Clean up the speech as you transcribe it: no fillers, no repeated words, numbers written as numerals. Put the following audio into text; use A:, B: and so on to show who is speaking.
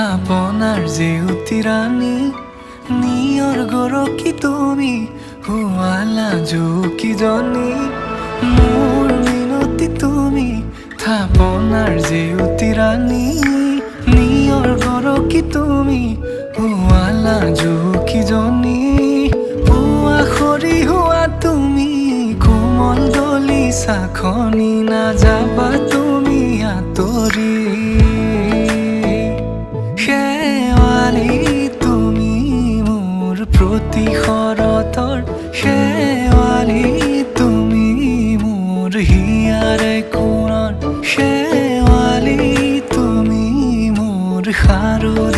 A: থাপনাৰ জেউতি ৰাণী নিয়ৰ গৰকী তুমি হুৱালা জুকিজনী মোৰ মিনতি তুমি থাপনাৰ জেউতি ৰাণী নিয়ৰ গৰকী তুমি হুৱালা জুকিজনী পুৱা খৰি হোৱা তুমি কোমল দলি চাখনি নাযাবা তুমি আঁতৰি শেৱালি তুমি মোৰ প্ৰতি শৰতৰ শেৱালি তুমি মোৰ হিয়াৰে কোণৰ শেৱালি তুমি মোৰ সাৰো